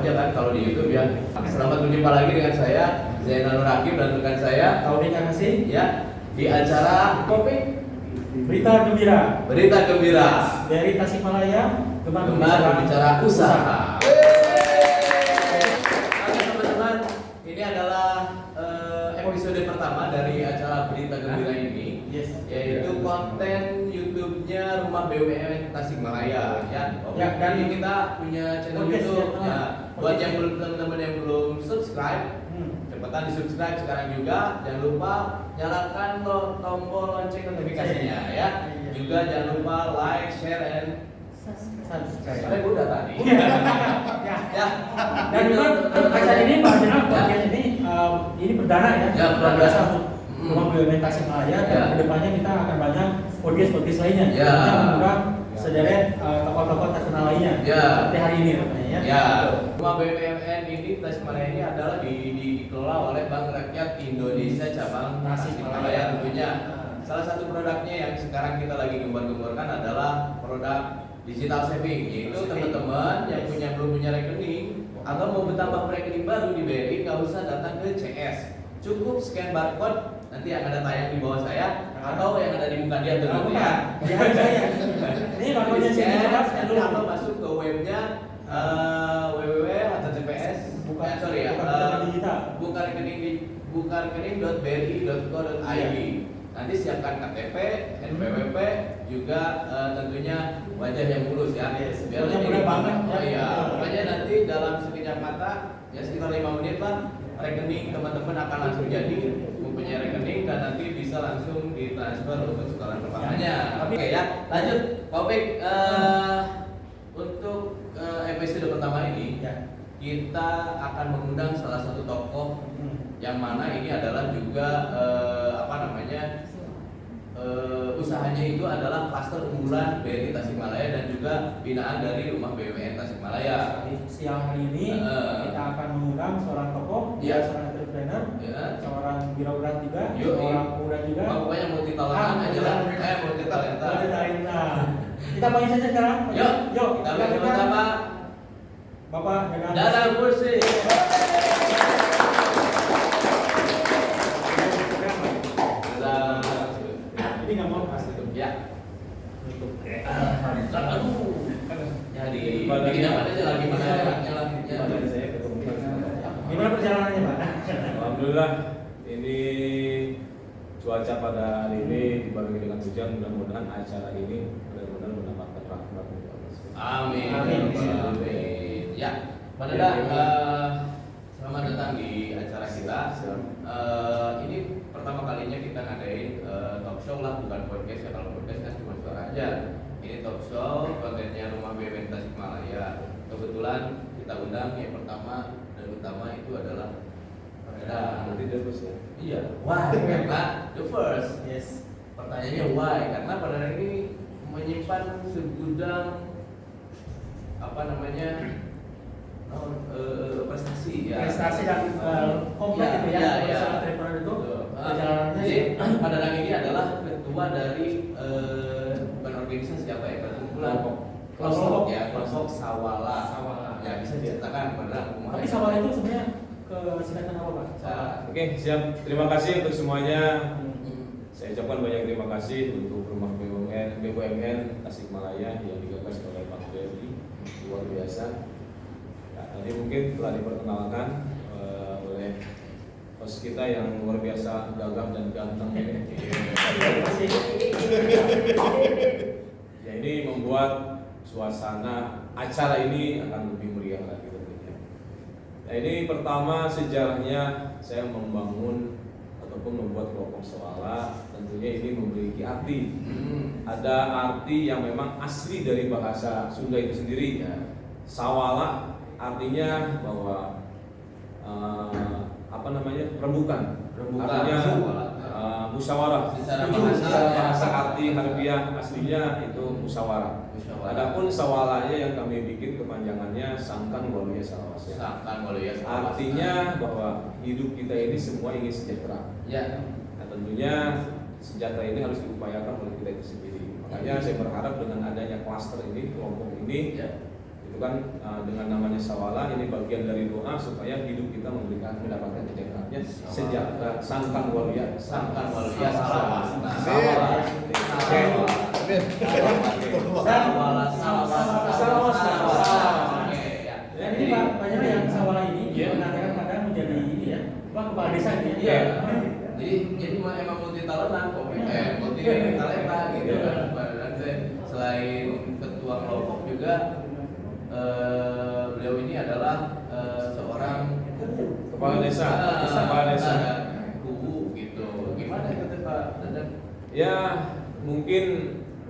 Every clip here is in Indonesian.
aja kan kalau di YouTube ya. Selamat berjumpa lagi dengan saya Zainal Nur Hakim dan rekan saya Taufik Anasi ya di acara Kopi Berita Gembira dari Tasikmalaya Gemar berbicara usaha. Oke teman-teman, ini adalah episode pertama dari acara Berita Gembira ini, yaitu konten YouTube-nya Rumah BUMN Tasikmalaya ya. Dan ini kita punya channel YouTube ya. Buat yang belum teman-teman yang belum subscribe, cepetan di subscribe sekarang juga. Jangan lupa nyalakan tombol lonceng notifikasinya ya. Juga jangan lupa like, share, and subscribe. Saya udah tadi. Ya. Dan juga acara ini Pak Jenal podcast ini perdana ya. Ya, biasa untuk Rumah BUMN Tasikmalaya dan kedepannya kita akan banyak podcast lainnya. Ya. Semoga sederet tokoh-tokoh terkenal lainnya. Ya. Seperti hari ini namanya ya. Ya. Rumah BUMN ini Tasikmalaya ini adalah dikelola oleh Bank Rakyat Indonesia cabang Tasikmalaya tentunya. Salah satu produknya yang sekarang kita lagi gembar-gemborkan adalah produk digital saving, yaitu teman-teman yang belum punya rekening atau mau bertambah rekening baru di BRI, nggak usah datang ke CS, cukup scan barcode nanti yang ada tayang di bawah saya atau yang ada di muka dia tuh ya. Ini barcode scan atau masuk ke webnya bukarekening.bri.co.id. Nanti siapkan KTP, NPWP, juga tentunya wajah yang mulus ya. Biar mudah banget. Pokoknya nanti dalam sekejap mata, ya sekitar 5 menit lah, rekening teman-teman akan langsung jadi mempunyai rekening dan nanti bisa langsung ditransfer untuk setoran pertamanya. Oke ya, lanjut. Topik untuk episode pertama ini kita akan mengundang salah satu tokoh yang mana ini adalah juga usahanya itu adalah klaster unggulan BRI Tasikmalaya dan juga binaan dari Rumah BUMN Tasikmalaya. Siang hari ini kita akan mengundang seorang tokoh, seorang entrepreneur, seorang birokrat juga, seorang pemuda juga. Pokoknya multi talenta aja lah. Multi talenta. Kita panggil saja sekarang. Yuk, kita bersama Bapak Dadang Kursi. Ini nggak mau pas itu. Ya. Jadi bikin apa aja lagi Gimana perjalanannya Pak? Alhamdulillah, ini cuaca pada hari ini dibarengi dengan hujan, mudah-mudahan acara ini benar-benar mendapatkan rahmat. Amin. Ya, Pak Dada, selamat datang di acara kita. Ini pertama kalinya kita ngadain talk show lah, bukan podcast ya. Kalau podcast kan cuma suara aja. Ini talk show kontennya Rumah BUMN Tasikmalaya. Kebetulan kita undang yang pertama dan utama itu adalah Pak Dada. Berarti the first ya? Iya. Why? Karena the first. Yes. Pertanyaannya why? Karena Pak Dada ini menyimpan segudang prestasi ya. Prestasi dan komplek itu ya. Entrepreneur itu perjalanannya. Jadi Pak Dadang ini adalah ketua dari bukan organisasi apa ya, perkumpulan kelompok ya, kelompok Sawala. Ya, bisa diceritakan Pak Dadang. Tapi Sawala itu sebenarnya singkatan apa Pak? Oke, siap. Terima kasih untuk semuanya. Saya ucapkan banyak terima kasih untuk Rumah BUMN Tasikmalaya yang digagas oleh Pak BRI, luar biasa. Ya, tadi mungkin telah diperkenalkan oleh host kita yang luar biasa gagah dan ganteng ini. Ya, ini membuat suasana acara ini akan lebih meriah lagi tentunya. Nah, ini pertama sejarahnya saya membangun ataupun membuat kelompok Sawala, tentunya ini memiliki arti. Ada arti yang memang asli dari bahasa Sunda itu sendiri. Sawala artinya bahwa rembukan. Artinya musyawarah. Secara bahasa arti harfiah aslinya itu musyawarah. Adapun sawalanya yang kami bikin kepanjangannya Sangkan Waluya Salawasya. Artinya bahwa hidup kita ini semua ingin sejahtera. Ya. Nah, tentunya sejahtera ini harus diupayakan oleh kita itu sendiri. Makanya saya berharap dengan adanya klaster ini, kelompok ini, itu kan dengan namanya sawala, ini bagian dari doa supaya hidup kita mendapatkan kesejahteraannya sejahtera sangkan walia Sangkan walia sawala. Dan ini Pak, banyak yang sawala ini mengatakan kadang menjadi ini ya, kepala desa ini ya. Jadi emang multi talentan, multi talenta gitu kan. Selain ketua kelompok juga beliau ini adalah seorang Kepala desa. kubu gitu. Gimana itu Pak Dadan? Ya, mungkin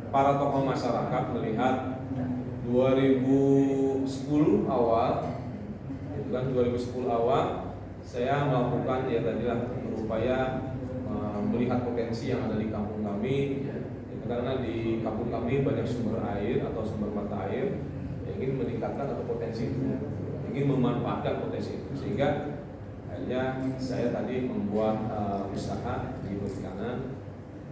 para tokoh masyarakat melihat 2010 awal, itu kan 2010 awal, saya melakukan ya tadilah berupaya melihat potensi yang ada di kampung kami, karena di kampung kami banyak sumber air atau sumber mata air, ingin meningkatkan atau potensi itu, ingin memanfaatkan potensi itu, sehingga akhirnya saya tadi membuat usaha di perikanan,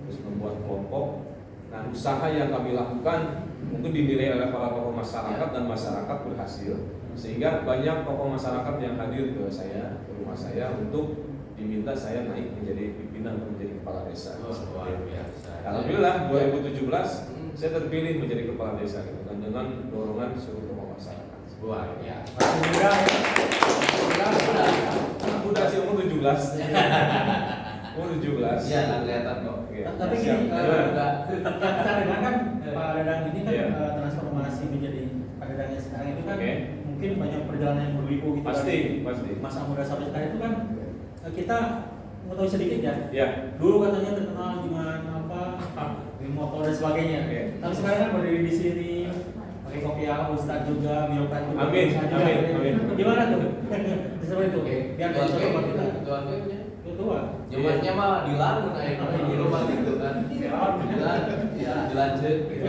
terus membuat kelompok. Nah, usaha yang kami lakukan mungkin dinilai oleh para tokoh masyarakat dan masyarakat berhasil, sehingga banyak tokoh masyarakat yang hadir ke saya, ke rumah saya untuk diminta saya naik menjadi pimpinan atau menjadi kepala desa. Luar biasa. Alhamdulillah 2017 saya terpilih menjadi kepala desa gitu, dan dengan dorongan seluruh tokoh masyarakat. Luar biasa. Udah sih umur 17. Umur 17. Iya, nggak kelihatan kok. Tapi gini, kita dengar kan Pak Dadang ini kan transformasi menjadi Pak Dadang yang sekarang itu kan mungkin banyak perjalanan yang berliku gitu. Pasti. Masa muda sampai sekarang itu kan kita mengetahui sedikit ya. Dulu katanya terkenal dengan di motor dan sebagainya. Tapi sekarang kan berdiri di sini pakai kopiah, Ustadz juga, birokrat juga. Amin. Gimana tuh? Seperti itu. Biar Ketua kita coba kita. Ketua. Jamannya mah dilarang di rumah gitu kan. Dilanjut gitu.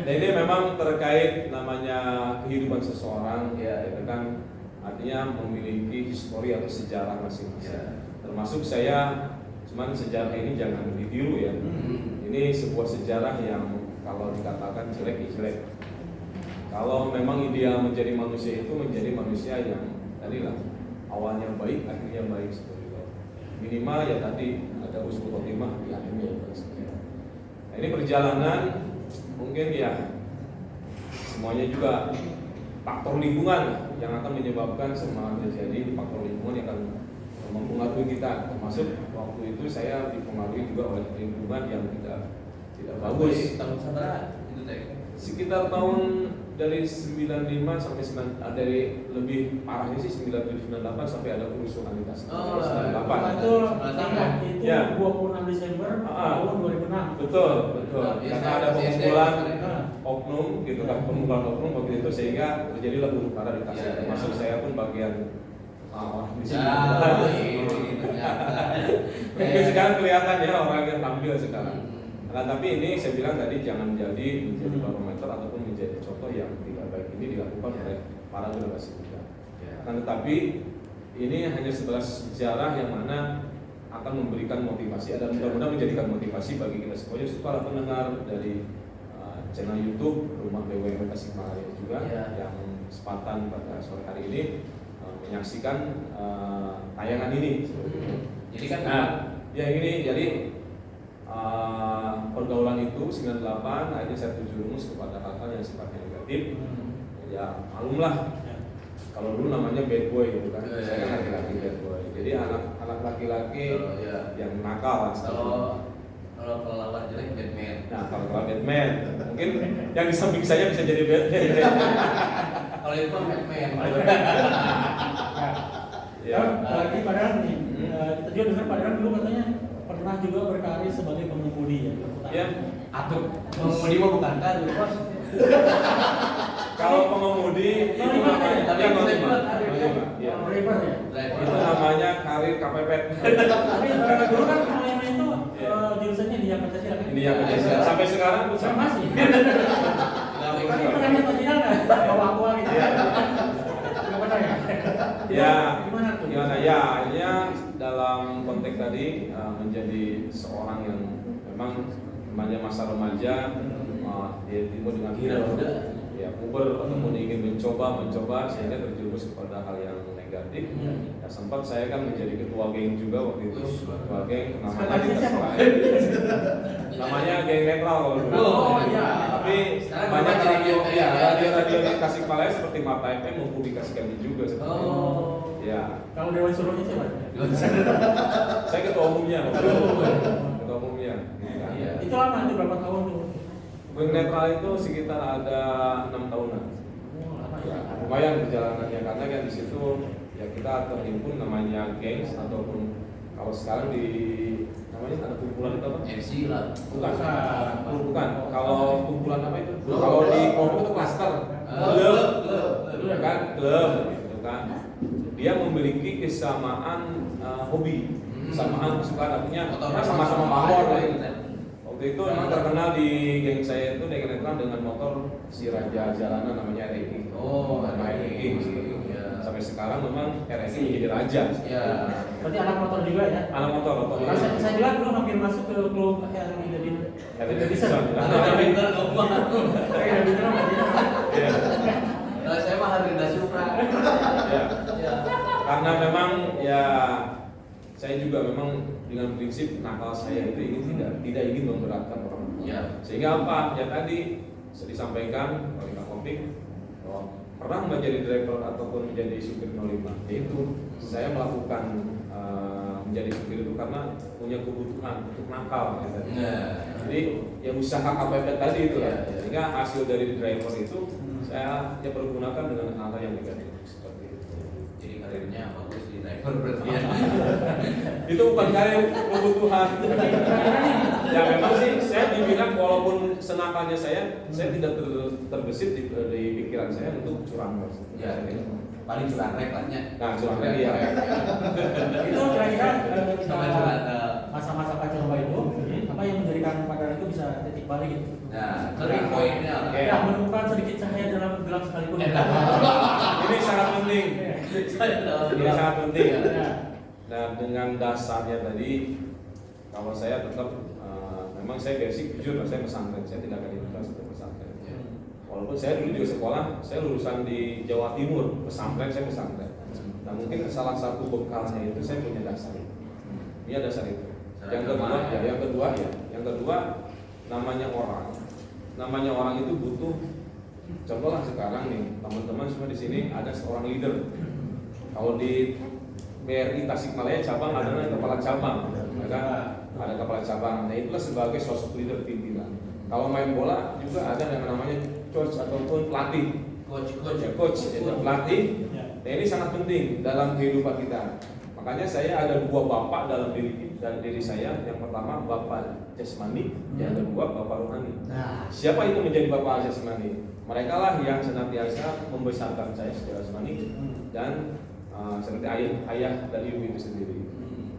Dan ini memang terkait namanya kehidupan seseorang, itu kan artinya memiliki histori atau sejarah masing-masing. Termasuk saya, cuman sejarah ini jangan ditiru ya. Ini sebuah sejarah yang kalau dikatakan jelek, jelek. Kalau memang ideal menjadi manusia itu menjadi manusia yang tadilah awalnya baik, akhirnya baik seperti itu. Minimal ya tadi ada husnul khotimah di akhirnya. Nah, ini perjalanan mungkin ya semuanya juga faktor lingkungan yang akan menyebabkan semua terjadi. Faktor lingkungan yang akan mempengaruhi kita, termasuk waktu itu saya dipengaruhi juga oleh lingkungan yang tidak bagus. Tahun berapa itu teh? Sekitar tahun dari 95 sampai dari lebih parahnya sih 97-98 sampai ada kerusuhan lintas. Itu ya. 26 Desember tahun 2006. Betul. Karena ada pengumpulan oknum gitu kan, pengumpulan oknum waktu itu sehingga terjadilah huru hara di Tasik. Termasuk saya pun bagian orang di sini. Mungkin sekarang kelihatan ya orang yang tampil sekarang. Nah, tapi ini saya bilang tadi jangan menjadi barometer ataupun menjadi contoh yang tidak baik. Ini dilakukan oleh para generasi muda. Tetapi ini hanya sebatas sejarah yang mana akan memberikan motivasi dan mudah-mudahan menjadikan motivasi bagi kita semuanya, para pendengar dari channel YouTube Rumah BUMN Tasikmalaya juga yang kesempatan pada sore hari ini menyaksikan tayangan ini. Jadi kan jadi pergaulan itu 98 akhirnya saya terjerumus kepada hal-hal yang sifatnya negatif. Ya malumlah kalau dulu namanya bad boy gitu kan. Saya kan laki-laki bad boy. Jadi anak laki-laki yang nakal. Kalau lawan jelek Batman. Nah, kalau Batman mungkin yang di samping saya bisa jadi Batman. Kalau itu Batman. Lagi padahal nih, kita juga dengar padahal dulu katanya pernah juga berkarir sebagai pengemudi ya. Atuh, pengemudi mah bukan karir, Bos. Kalau pengemudi itu namanya driver ya. Itu namanya karir KPP. Tapi dulu kan yang itu jurusannya di Pancasila kan. Ini yang Pancasila. Sampai sekarang pun sama masih. Tapi pernahnya Pancasila kan bawa aku gitu. Enggak benar ya? Ya. Gimana tuh? Ya, akhirnya dalam konteks tadi menjadi seorang yang memang namanya masa remaja, dia timbul dengan Kira udah. ya puber ataupun ingin mencoba sehingga terjerumus kepada hal yang negatif. Ya, sempat saya kan menjadi ketua geng juga waktu itu, ketua geng namanya di Tasikmalaya. Namanya geng netral kalau dulu. Oh, iya. Tapi banyak radio di Tasikmalaya seperti Mata FM mempublikasikan juga seperti itu. Ya. Kalau Dewan Suruhnya siapa? Saya ketua umumnya. Ketua umumnya. Iya. Itu lama, itu berapa tahun tuh? Geng netral itu sekitar ada 6 tahunan. Ya, lumayan perjalanannya karena kan di situ ya kita terhimpun namanya gengs ataupun kalau sekarang di namanya ada kumpulan itu apa? MC lah. Bukan. Kalau kumpulan apa itu? Kalau di kelompok itu klaster. Klub kan, klub gitu kan. Dia memiliki kesamaan hobi, kesamaan kesukaan, artinya sama-sama motor. Waktu itu memang terkenal di geng saya itu geng netral dengan motor si raja jalanan namanya RX. Oh, RX. Sampai sekarang memang RX menjadi raja. Iya. Berarti anak motor juga ya? Anak motor. Saya juga dulu hampir masuk ke klub yang jadi bisa. Ada pinter ngomong. Kayak pinter apa dia? Iya. Saya mah Harley Supra. Iya. Iya. Karena memang ya saya juga memang dengan prinsip nakal saya itu tidak ingin memberatkan orang. Ya. Sehingga apa? Ya tadi disampaikan oleh Kak Komik bahwa pernah menjadi driver ataupun menjadi supir 05. Yaitu saya melakukan menjadi supir itu karena punya kebutuhan untuk nakal. Ya, tadi. Jadi ya usaha KPP tadi itu ya. Sehingga hasil dari driver itu saya pergunakan dengan hal yang negatif seperti itu. Jadi karirnya bagus di driver berarti ya. Itu bukan karir kebutuhan. Ya memang sih saya dibilang walaupun senakalnya saya tidak terbesit di pikiran saya untuk curang. Ya, paling curang reklamnya. Nah, curang ya. Itu kira-kira Sama curang. masa-masa kacau itu apa yang menjadikan pada itu bisa titik balik gitu? Nah, turning point-nya. Ya, menemukan sedikit cahaya dalam gelap sekalipun. Ini sangat penting. Ini sangat penting. Ya. Nah, dengan dasarnya tadi, kalau saya tetap memang saya basic jujur, saya pesantren, saya tidak akan ikut satu pesantren. Walaupun saya dulu juga sekolah, saya lulusan di Jawa Timur, pesantren saya pesantren. Nah mungkin salah satu bekalnya itu saya punya dasar itu. Ini dasar itu. Yang kedua, namanya orang itu butuh. Contohlah sekarang nih, teman-teman semua di sini ada seorang leader. Kalau di BRI Tasikmalaya cabang ada kepala cabang, ya kan? Ada kepala cabang. Nah itulah sebagai sosok leader pimpinan. Kalau main bola juga ada yang namanya coach ataupun pelatih. Coach itu pelatih. Nah ini sangat penting dalam kehidupan kita. Makanya saya ada dua bapak dalam diri saya. Yang pertama bapak jasmani, yang kedua bapak rohani. Siapa itu menjadi bapak jasmani? Mereka lah yang senantiasa membesarkan saya secara jasmani dan seperti ayah dan ibu itu sendiri.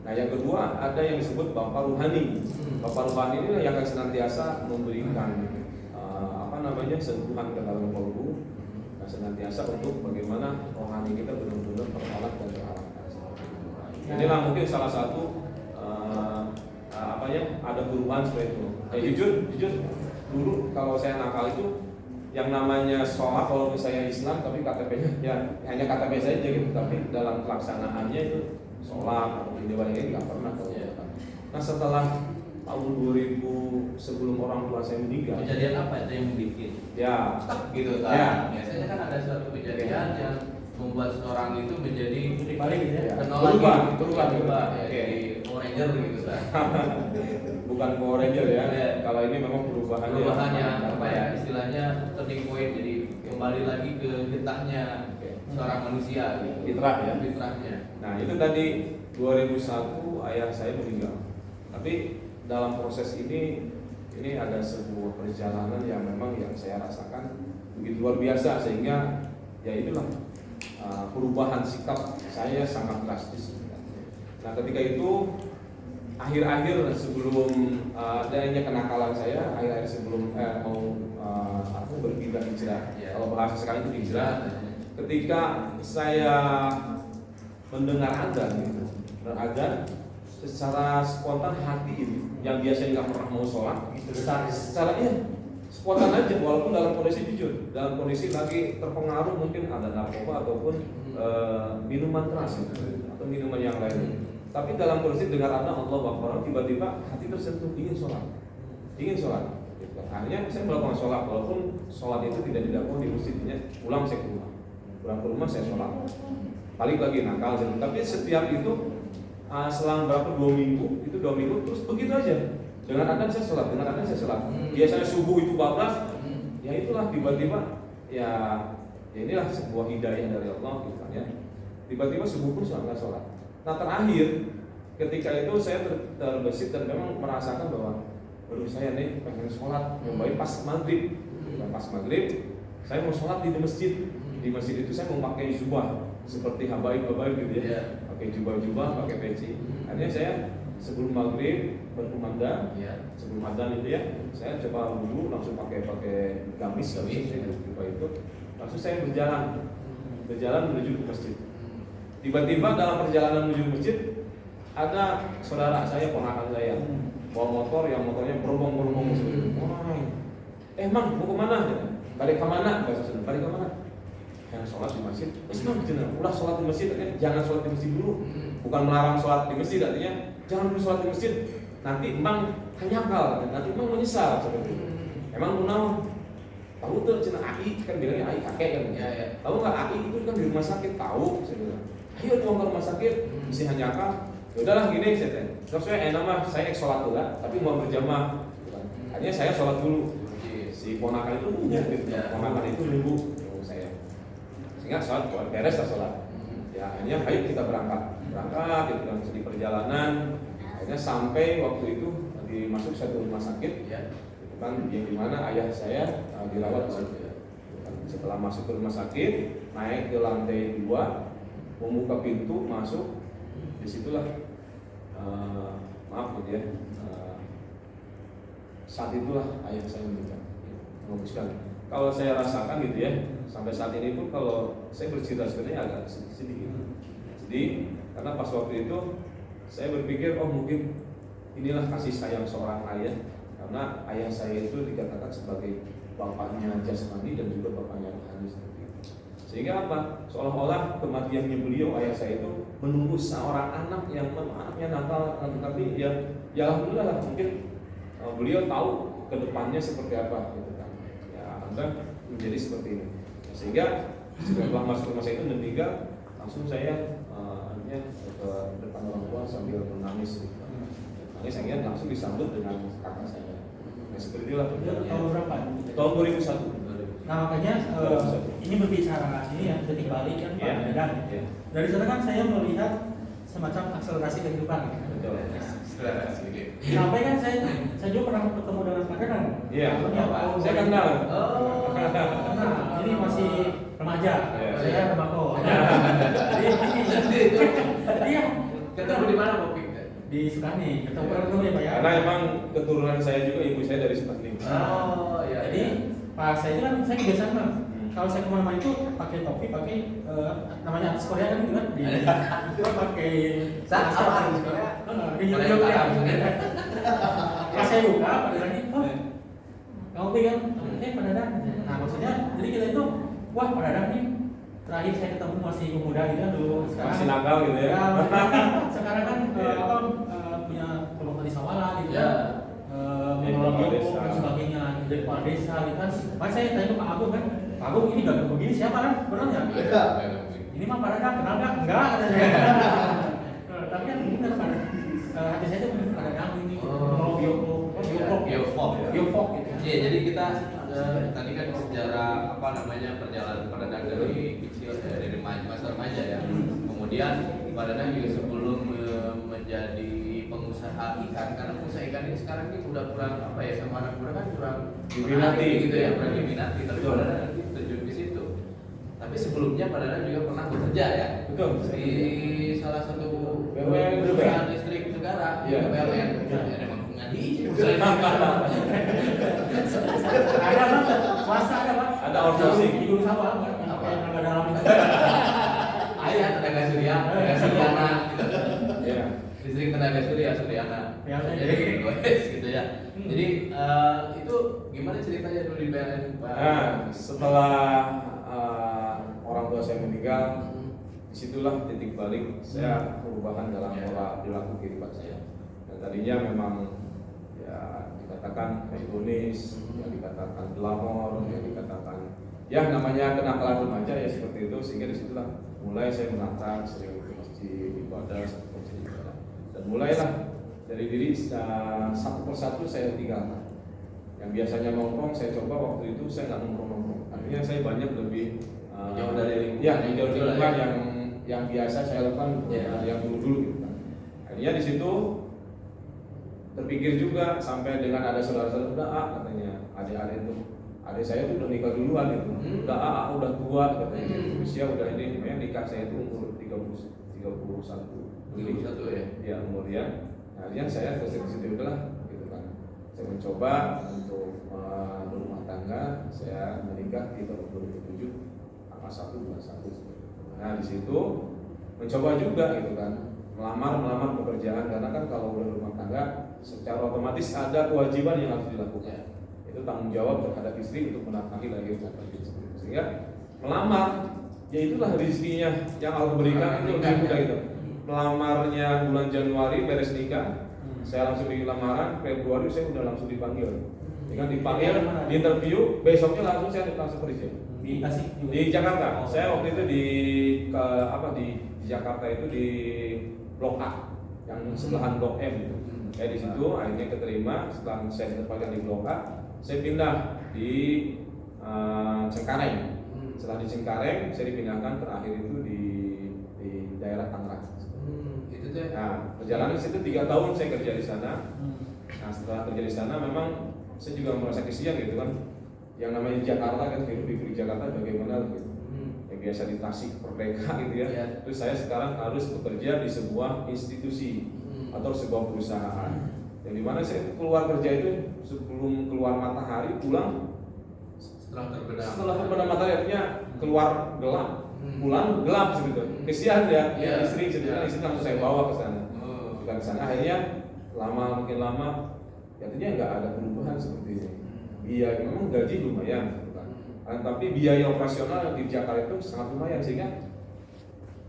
Nah yang kedua ada yang disebut bapak rohani. Bapak rohani ini yang akan senantiasa memberikan sentuhan ke dalam kalbu, dan senantiasa untuk bagaimana rohani kita benar-benar tertolak dan terarahkan. Inilah mungkin salah satu ada perubahan seperti itu. Jujur dulu kalau saya nakal itu yang namanya sholat, walaupun saya Islam tapi KTP-nya ya hanya KTP saja gitu, tapi dalam pelaksanaannya itu sholat atau ibadah ini nggak pernah. Nah setelah tahun 2000 sebelum orang tua saya meninggal, kejadian apa itu yang bikin? Ya, gitu kan. Ya. Biasanya kan ada suatu kejadian yang membuat seorang itu menjadi titik balik gitu ya. berubah ya, jadi Power Ranger gitu kan. Bukan Power Ranger ya. Kalau ini memang perubahannya apa ya istilahnya turning point, jadi kembali lagi ke getahnya seorang manusia gitu. Fitrahnya. Nah, itu tadi 2001 ayah saya meninggal. Tapi dalam proses ini ada sebuah perjalanan yang memang yang saya rasakan begitu luar biasa, sehingga ya itulah perubahan sikap saya sangat drastis. Nah ketika itu akhir-akhir sebelum adanya kenakalan saya, akhir-akhir sebelum aku berpindah hijrah, kalau bahasa sekarang itu hijrah. Ketika saya mendengar adzan gitu, beradzan secara spontan hati ini yang biasanya nggak pernah mau sholat, secara spontan aja, walaupun dalam kondisi jujur, dalam kondisi lagi terpengaruh mungkin ada narkoba ataupun minuman keras atau minuman yang lain. Tapi dalam kondisi dengar ada Allahu Akbar, tiba-tiba hati tersentuh ingin sholat. Akhirnya saya melakukan sholat, walaupun sholat itu tidak dilakukan di masjidnya. Pulang saya ke rumah saya sholat. Balik lagi nakal, tapi setiap itu selang berapa 2 minggu terus begitu aja. Dengan adzan saya sholat. Biasanya subuh itu bablas, ya itulah tiba-tiba ya inilah sebuah hidayah dari Allah gitu kan ya. Tiba-tiba subuh pun nggak sholat. Nah terakhir ketika itu saya terbesit dan memang merasakan bahwa baru saya nih pengen sholat, kembali pas maghrib. Saya mau sholat di masjid. Di masjid itu saya mau pakai jubah seperti habaib gitu ya. Pakai jubah, pakai peci. Akhirnya saya sebelum maghrib berkumandang, sebelum adzan itu ya, saya coba wudhu langsung pakai gamis jubah itu. Langsung saya berjalan menuju ke masjid. Tiba-tiba dalam perjalanan menuju masjid ada saudara saya, ponakan saya, bawa motor yang motornya berombong-berombong seperti itu. Mang, mau kemana? Balik ke mana? Balik ke mana? Yang sholat di masjid. Ulah sholat di masjid, jangan sholat di masjid dulu. Bukan melarang sholat di masjid, artinya jangan dulu sholat di masjid. Nanti emang nyakal, nanti emang menyesal seperti itu. Emang kenal? Tahu tuh cina Ai kan bilangnya Ai kakek kan? Ya. Tahu nggak Ai itu kan di rumah sakit tahu? Saya bilang, ayo tuh ke rumah sakit, mesti nyakal. Yaudahlah gini saya. Terus saya enak mah saya sholat dulu, tapi mau berjamaah. Hanya saya sholat dulu. Si ponakan itu ponakan itu nunggu saya. Sehingga sholat beres lah sholat. Ya akhirnya ayo kita berangkat gitu kan di perjalanan. Akhirnya sampai waktu itu masuk satu rumah sakit, itu kan yang dimana ayah saya dirawat di situ. Setelah masuk ke rumah sakit, naik ke lantai 2, membuka pintu masuk, disitulah maaf gitu ya. Saat itulah ayah saya memutuskan. Kalau saya rasakan gitu ya, sampai saat ini pun kalau saya bercerita sebenarnya agak sedih. Sedih karena pas waktu itu saya berpikir mungkin inilah kasih sayang seorang ayah, karena ayah saya itu dikatakan sebagai bapaknya jasmani dan juga bapaknya rohani seperti itu. Sehingga apa? Seolah-olah kematiannya beliau, ayah saya itu menunggu seorang anak yang anaknya nakal, tapi ya alhamdulillah lah mungkin beliau tahu kedepannya seperti apa gitu kan. Ya alhamdulillah menjadi seperti ini. Sehingga setelah masuk rumah saya itu meninggal, langsung saya ke depan orang tua sambil menangis. Nangis akhirnya langsung disambut dengan kakak saya. Nah seperti itulah. Tahun berapa? Tahun 2001. Nah makanya ini berbicara ini ya detik balik kan Pak Dadang. Dari sana kan saya melihat semacam akselerasi kehidupan. Betul. Sampai kan saya juga pernah bertemu dengan Pak Dadang. Iya. Saya kenal. Nah ini masih remaja. Saya remaja. Iya. Ketemu di mana Bopi? Di Sukani. Ketemu dulu ya Pak ya. Karena emang keturunan saya juga ibu saya dari Sukani. Oh iya. Jadi pas saya itu kan saya kebiasaan Mas. Kalau saya kemana-mana itu pakai topi, pakai namanya artis Korea kan gitu kan di pakai apa artis Korea? Di YouTube ya. Pas saya buka pada lagi, kamu pegang, Pak Dadang. Nah maksudnya jadi kita itu wah Pak Dadang nih terakhir saya ketemu masih pemuda gitu kan dulu. Sekarang masih nakal gitu ya. Sekarang kan punya kelompok di Sawala gitu ya. Mengelola kelompok dan sebagainya dari kepala desa gitu kan. Mas saya tanya ke Pak Agung kan, Pak Agung ini gak begini siapa kan? Benar nggak? Ini mah Pak Dadang kenal nggak? Enggak kata saya. Tapi kan benar Pak hati saya itu Pak Dadang ini mau biofok gitu. Iya jadi kita tadi kan sejarah perjalanan Pak Dadang dari kecil dari masa remaja ya. Kemudian Pak Dadang juga sebelum menjadi pengusaha ikan, karena pengusaha ikan ini sekarang ini udah kurang sama anak muda kan kurang diminati gitu ya, kurang diminati. Tapi Pak Dadang nanti terjun di situ. Tapi sebelumnya Pak Dadang juga pernah bekerja ya. Betul. Di salah satu BUMN perusahaan listrik negara, ya. BUMN. Ada mengadi perusahaan Ada Pak, swasta ada Pak. Ada outsourcing. Di Gunung Sawah apa yang dalam itu. Ayah tenaga surya gitu. Ya. listrik tenaga surya Suryana. Jadi gitu ya. Jadi itu gimana ceritanya dulu di PLN? Nah, setelah orang tua saya meninggal, disitulah titik balik saya perubahan dalam pola perilaku kehidupan saya. Dan tadinya memang ya dikatakan hedonis, yang dikatakan glamor, yang dikatakan ya namanya kenakalan remaja ya seperti itu, sehingga disitulah mulai saya menata sering ke masjid ibadah, dan mulailah dari diri satu persatu saya tinggalkan. Yang biasanya nongkrong saya coba waktu itu saya nggak nongkrong. Artinya saya banyak lebih jauh dari lingkungan, ya jauh dari lingkungan yang biasa saya lakukan yang dulu gitu kan. Akhirnya di situ terpikir juga sampai dengan ada saudara-saudara udah katanya adik-adik itu adik saya tuh udah nikah duluan gitu. Udah udah tua katanya. Usia udah ini namanya nikah saya itu umur 31 ya. Ya umur dia. Akhirnya saya terus di situ udahlah gitu kan. Saya mencoba untuk berumah tangga. Saya menikah di tahun 2007 tanggal 1 bulan 1. Nah di situ mencoba juga gitu kan melamar pekerjaan, karena kan kalau udah rumah tangga secara otomatis ada kewajiban yang harus dilakukan. Itu tanggung jawab terhadap istri untuk menafkahi lagi sehingga melamar ya itulah rezekinya yang Allah berikan itu lebih mudah gitu. Melamarnya bulan Januari beres nikah, saya langsung di lamaran, Februari saya udah langsung dipanggil. Dengan dipanggil, di interview, besoknya langsung saya langsung kerja. Di Tasik juga. Di Jakarta. Saya waktu itu di Jakarta itu di Blok A, yang sebelahan Blok M gitu. Saya di situ akhirnya keterima. Setelah saya ditempatkan di Blok A, saya pindah di Cengkareng. Setelah di Cengkareng, saya dipindahkan terakhir itu di daerah Tangerang. Nah, perjalanan situ 3 tahun saya kerja di sana. Nah, setelah kerja di sana memang saya juga merasa kesian gitu kan. Yang namanya Jakarta kan, hidup di Jakarta bagaimana gitu. Yang biasa di Tasik Merdeka gitu ya. Terus saya sekarang harus bekerja di sebuah institusi atau sebuah perusahaan. Yang dimana saya keluar kerja itu sebelum keluar matahari, pulang setelah terbenam matahari, artinya keluar gelap. Pulang gelap segitu. Kesian ya, istri sebenarnya istri langsung saya bawa ke sana. Bukan ke sana, akhirnya makin lama, artinya nggak ada perubahan seperti ini. Iya, memang gaji lumayan, gitu kan. Tapi biaya operasional di Jakarta itu sangat lumayan, sehingga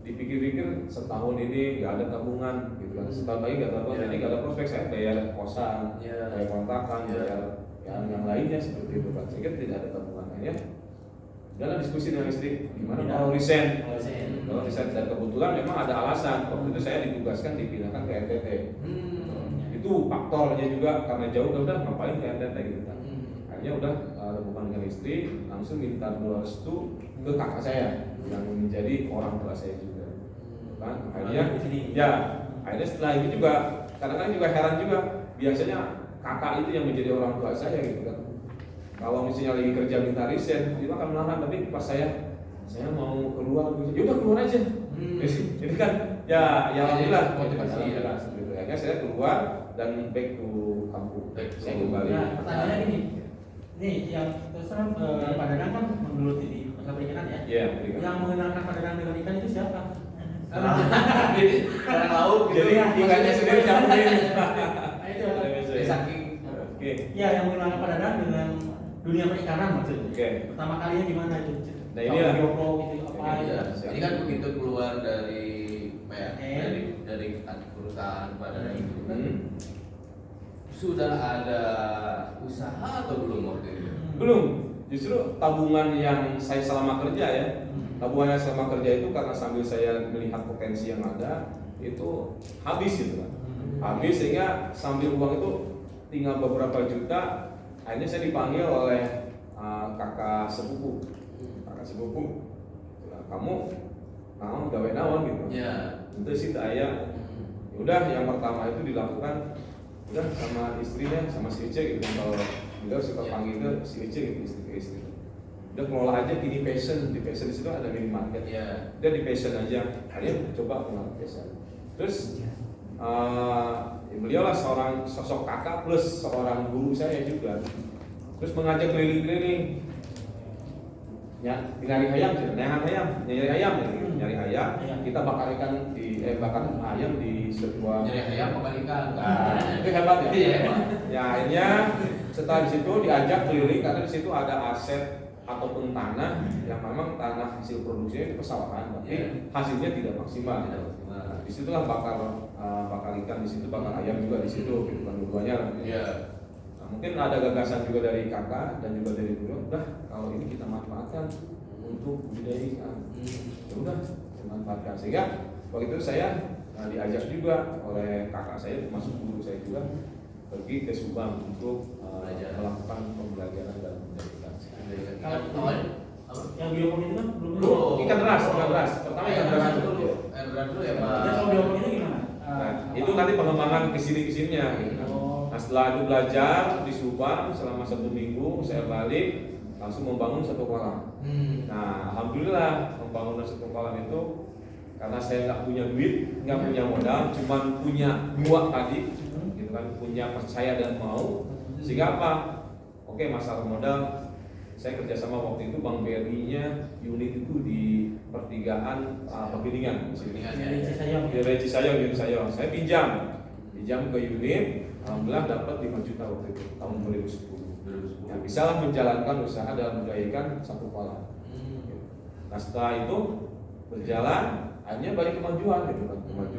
dipikir-pikir setahun ini nggak ada tabungan, gitu kan. Setahun lagi nggak ada tabungan, jadi nggak ada prospek saya bayar kosan, bayar kontrakan, bayar yang lainnya seperti itu kan. Sehingga tidak ada tabungan ya. Dalam diskusi dengan istri, gimana kalau resign? Kalau resign, dan kebetulan memang ada alasan. Waktu itu saya ditugaskan dipindahkan ke NTT. Itu faktornya juga karena jauh, udah ngapain ke NTT gitu kan. Akhirnya udah hubungan dengan istri, langsung minta restu ke kakak saya yang menjadi orang tua saya juga. Kan? Akhirnya akhirnya setelah itu juga kadang-kadang juga heran juga, biasanya kakak itu yang menjadi orang tua saya gitu kan. Kalau misalnya lagi kerja minta resign, dia akan melarang, tapi pas saya mau keluar, ya udah keluar aja. Jadi kan ya alhamdulillah motivasi ya. Akhirnya saya keluar dan back to kampung. Saya kembali. Nah, pertanyaannya gini, nih yang terus terang Pak Danang kan menggeluti di masalah perikanan ya. Iya. Yang mengenalkan Pak Danang dengan ikan itu siapa? Sekarang laut gitu. Jadi ikannya sendiri nyambungin. Nah itu saking. Oke. Ya, yang mengenalkan Pak Danang dengan dunia perikanan maksudnya. Oke. Pertama kalinya gimana itu? Nah inilah Joko gitu apa ya? Ini kan begitu keluar dari dari perusahaan pada itu kan sudah ada usaha atau belum waktu itu? Belum. Justru tabungan yang saya selama kerja ya. Tabungan yang selama kerja itu karena sambil saya melihat potensi yang ada itu habis gitu kan. Habis sehingga sambil uang itu tinggal beberapa juta. Akhirnya saya dipanggil oleh kakak sepupu. Kamu gawe naon gitu. Ya. Itu sih ayah. Udah yang pertama itu dilakukan udah sama istrinya, sama si Ece gitu. Kalau udah suka panggil ke si Ece gitu, istri ke istri. Udah kelola aja di passion di situ ada minimarket. Ya. Udah di passion aja. Akhirnya coba kelola passion. Terus beliau lah seorang sosok kakak plus seorang guru saya juga. Terus mengajak keliling-keliling. nyari ayam, nyari ayam, nyari ayam. Kita bakar ikan bakar ayam di sebuah. Nyari ayam makan ikan. Nah, itu hebat ya. Iya. Ya akhirnya setelah di situ diajak keliling karena di situ ada aset ataupun tanah yang memang tanah hasil produksinya itu pesawahan, tapi hasilnya tidak maksimal. Nah, disitulah bakar ikan di situ, bakar ayam juga di situ, gitu kan dua-duanya. Iya. Nah, mungkin ada gagasan juga dari kakak dan juga dari beliau, udah kalau ini kita manfaatkan untuk budidaya ikan. Ya udah dimanfaatkan, sehingga waktu itu saya diajak juga oleh kakak saya, termasuk guru saya juga, pergi ke Subang untuk melakukan pembelajaran dalam budidaya ikan. Yang biopon itu kan belum Ikan ras. Pertama ikan ras dulu. Air berat dulu ya Pak. Kalau biopon itu gimana? Nah, itu nanti pengembangan kesininya. Gitu kan. Nah, setelah itu belajar di Subang selama 1 minggu, saya balik langsung membangun satu kolam. Nah, alhamdulillah pembangunan satu kolam itu karena saya nggak punya duit, nggak punya modal, cuman punya dua tadi, gitu kan, punya percaya dan mau. Sehingga apa? Oke, masalah modal. Saya kerjasama waktu itu Bank BRI-nya unit itu di pertigaan Pegilingan di sini. Di Cisayong. Saya pinjam ke unit, alhamdulillah dapat 5 juta waktu itu tahun 2010. Ya, bisa lah menjalankan usaha dalam budidaya ikan satu kolam. Nah setelah itu berjalan, akhirnya banyak kemajuan gitu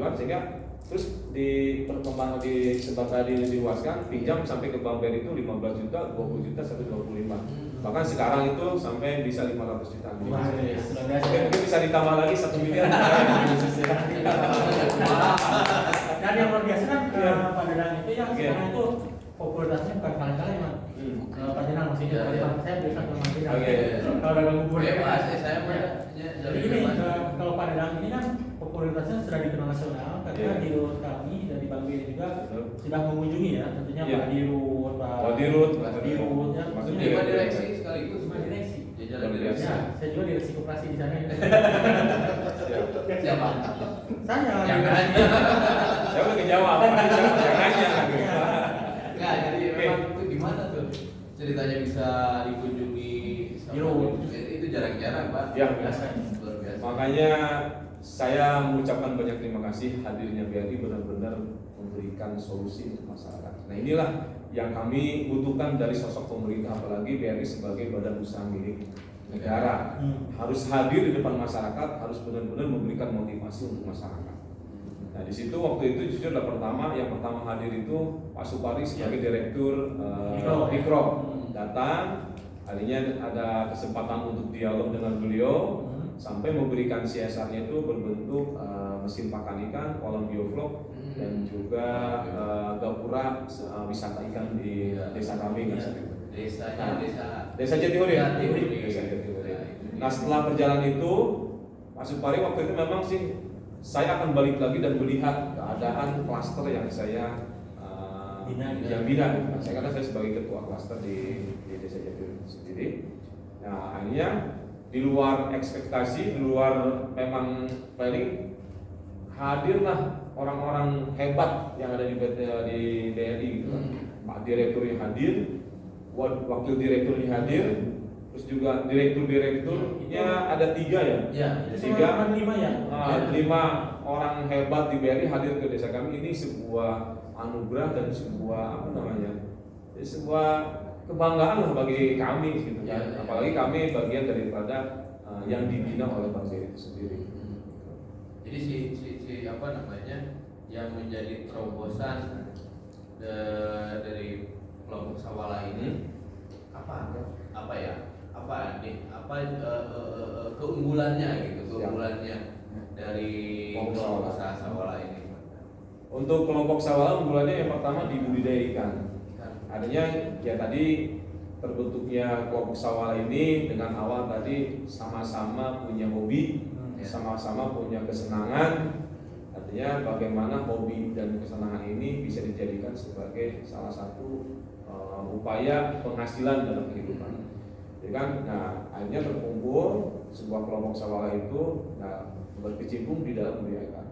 kan, sehingga terus di perkembangan di sebat tadi diluaskan, pinjam sampai ke Bank BRI itu 15 juta, 20 juta, sampai 25. Bahkan sekarang itu sampai bisa 500 juta. Mungkin bisa ditambah lagi 1 miliar. Dan yang luar biasa kan Pak Dadang itu yang sekarang itu popularitasnya bukan kali-kali Mas. Pak Dadang maksudnya saya biasa ke Mas Dadang. Kalau dagang bubur ya Mas, saya jadi ini kalau Pak Dadang ini kan popularitasnya sudah dikenal nasional karena Dirut kami dari Bank BRI juga sudah mengunjungi ya, tentunya Pak Dirut, Pak Dirut ya. Maksudnya Pak direksi sekaligus. Pak direksi. Jajaran direksi. Ya, saya juga direksi koperasi di sana. Siapa? Saya. Yang nanya. Saya udah kejawab. Yang nanya. Enggak, jadi memang itu gimana tuh ceritanya bisa dikunjungi sama itu jarang-jarang Pak. Ya, biasa. Luar biasa. Makanya saya mengucapkan banyak terima kasih hadirnya BRI benar-benar memberikan solusi untuk masyarakat. Nah inilah yang kami butuhkan dari sosok pemerintah, apalagi BRI sebagai badan usaha milik negara. Harus hadir di depan masyarakat, harus benar-benar memberikan motivasi untuk masyarakat. Nah di situ waktu itu jujur yang pertama hadir itu Pak Supari sebagai direktur Ikro datang, akhirnya ada kesempatan untuk dialog dengan beliau. Sampai memberikan CSR-nya itu berbentuk mesin pakan ikan, kolam bioflok, dan juga gapura wisata ikan di desa kami. Desa Jatihurin. Nah setelah berjalan itu, Pak Supari waktu itu memang sih saya akan balik lagi dan melihat keadaan klaster yang saya bina. Karena saya sebagai ketua klaster di desa Jatihurin sendiri. Nah akhirnya di luar ekspektasi, di luar memang planning, hadirlah orang-orang hebat yang ada di BRI gitu kan. Pak Direkturnya hadir, Wakil Direkturnya hadir, terus juga Direkturnya ada 3 ya? Ya, 5 ya? 5 orang hebat di BRI hadir ke desa kami. Ini sebuah anugerah dan sebuah sebuah kebanggaan lah bagi kami gitu kan. Apalagi kami bagian daripada yang dibina oleh Bank BRI itu sendiri. Jadi yang menjadi terobosan dari kelompok Sawala ini keunggulannya dari kelompok Sawala ini. Untuk kelompok Sawala unggulannya yang pertama di budidaya ikan. Artinya ya tadi terbentuknya kelompok Sawala ini dengan awal tadi sama-sama punya hobi, sama-sama punya kesenangan. Artinya bagaimana hobi dan kesenangan ini bisa dijadikan sebagai salah satu upaya penghasilan dalam kehidupan. Jadi kan, akhirnya terkumpul sebuah kelompok Sawala itu berkecimpung di dalam budidaya ikan.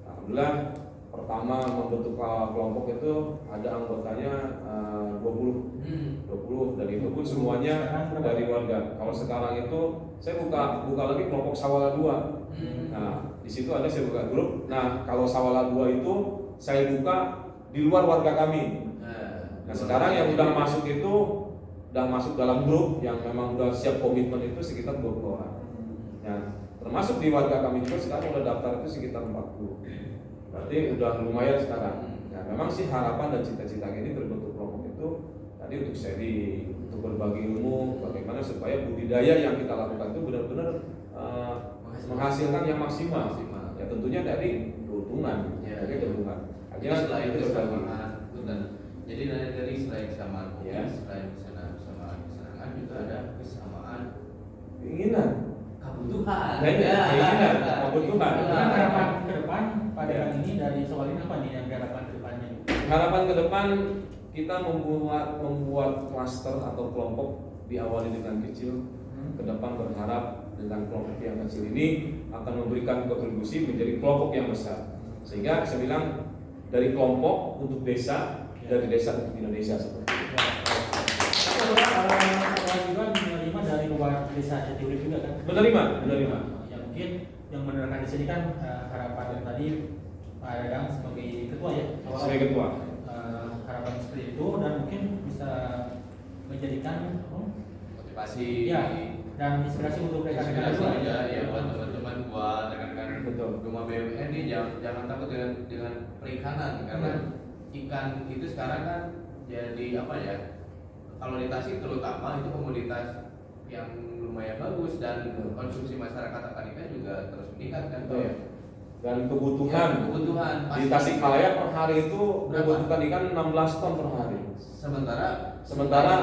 Alhamdulillah pertama membentuk kelompok itu ada anggotanya 20 dan itu pun semuanya dari warga. Kalau sekarang itu saya buka lagi kelompok Sawala 2. Nah, di situ ada saya buka grup. Nah, kalau Sawala 2 itu saya buka di luar warga kami. Nah, sekarang yang udah masuk itu udah masuk dalam grup yang memang udah siap komitmen itu sekitar 20 orang. Nah, termasuk di warga kami juga sekarang udah daftar itu sekitar 40. Berarti udah lumayan sekarang. Nah, memang sih harapan dan cita-cita ini berbentuk kelompok itu tadi untuk sharing, untuk berbagi ilmu, bagaimana supaya budidaya yang kita lakukan itu benar-benar menghasilkan yang maksimal. Ya tentunya dari keuntungan, dari keuntungan. Jadi selain kesamaan, jadi dari selain kesamaan hobi, selain kesenangan juga ada kesamaan keinginan. Kebutuhan. Keinginan, kebutuhan. Harapan ke depan pada kali ini dari soal ini apa nih yang harapan ke depannya? Harapan ke depan kita membuat klaster atau kelompok diawali dengan kecil. Ke depan berharap dengan kelompok yang kecil ini akan memberikan kontribusi menjadi kelompok yang besar. Sehingga saya bilang dari kelompok untuk desa, dari desa untuk Indonesia seperti itu. Juga menerima dari luar desa Jatiurip juga kan? Menerima. Ya mungkin yang menerangkan di sini kan harapan tadi Pak Dadang sebagai ketua ya. Sebagai ketua. Harapan seperti itu dan mungkin bisa menjadikan motivasi dan inspirasi untuk rekan-rekan juga ya buat teman-teman, buat rekan-rekan Betul. rumah BUMN ini jangan takut dengan perikanan karena ikan itu sekarang kan jadi apa ya, kalau di Tasik terutama itu komoditas yang lumayan bagus dan konsumsi masyarakat akan ikan juga terus meningkat kan. Betul ya. Dan kebutuhan di Tasikmalaya per hari itu membutuhkan ikan 16 ton per hari. Sementara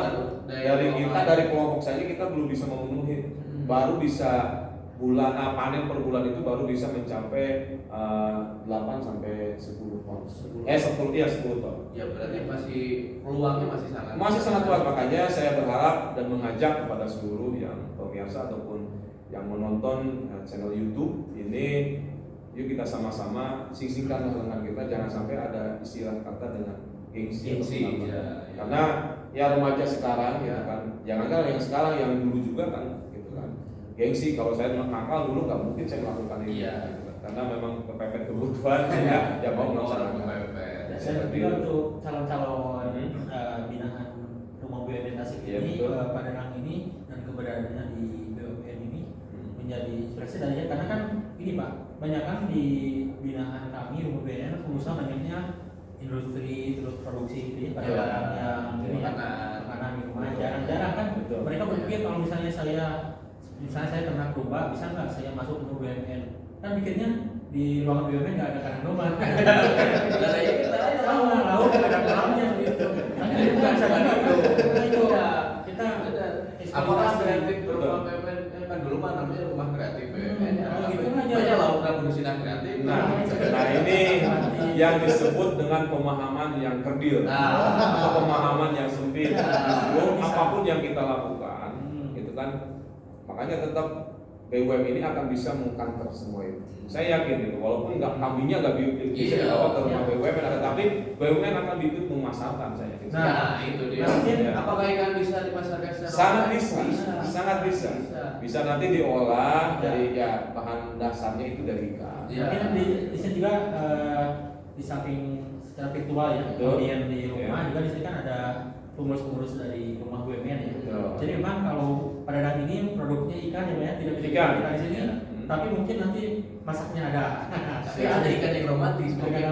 dari kita dari kelompok saja kita belum bisa memenuhi. Baru bisa panen per bulan itu baru bisa mencapai 8 sampai 10 ton. 10 ton. Ya berarti peluangnya masih sangat kuat. Makanya saya berharap dan mengajak kepada seluruh yang pemirsa ataupun yang menonton channel YouTube ini, yuk kita sama-sama sisihkan lengan kita, jangan sampai ada istilah kata dengan gengsi. Karena ya remaja sekarang ya kan, jangankan yang sekarang, yang dulu juga kan gitu kan. Gengsi, kalau saya nakal dulu nggak mungkin saya melakukan ini. Gitu kan. Karena memang kepepet kebutuhan ya mau melaksanakan. Dan juga untuk calon-calon binaan rumah BUMN Tasik ini, Pak Danang ini dan keberadaannya di BUMN ini menjadi inspirasi dari karena kan ini Pak, banyak kan di binaan kami rumah BUMN pengusaha banyaknya industri terus produksi gitu ya, pada yang makanan minuman jarang-jarang kan. Mereka berpikir kalau misalnya saya ternak domba, bisa nggak saya masuk ke BUMN? Kan pikirnya di ruangan BUMN nggak ada kandang domba. Laut ada kolamnya gitu. Nanti bukan saya itu kita apakah kreatif rumah BUMN kan dulu mah namanya rumah kreatif BUMN. Banyak laut dan produksinya kreatif. Nah ini yang disebut dengan pemahaman yang kerdil atau pemahaman yang sempit. Apapun yang kita lakukan, gitu kan. Makanya tetap BUMN ini akan bisa mengcounter semua itu. Saya yakin itu, walaupun kambingnya nggak bisa dibawa ke rumah BUMN, tapi BUMN akan ikut memasarkan saya. Nah itu dia. Apakah ikan bisa dipasarkan secara sangat bisa. Bisa nanti diolah dari bahan dasarnya itu dari ikan. Mungkin di sini juga di samping secara virtual ya, kemudian di rumah juga di sini kan ada pengurus-pengurus dari rumah BUMN ya. Jadi memang kalau pada saat ini produknya ikan ya, tidak bisa kita di sini, tapi mungkin nanti masaknya ada. Tapi ada ikan yang romantis, mungkin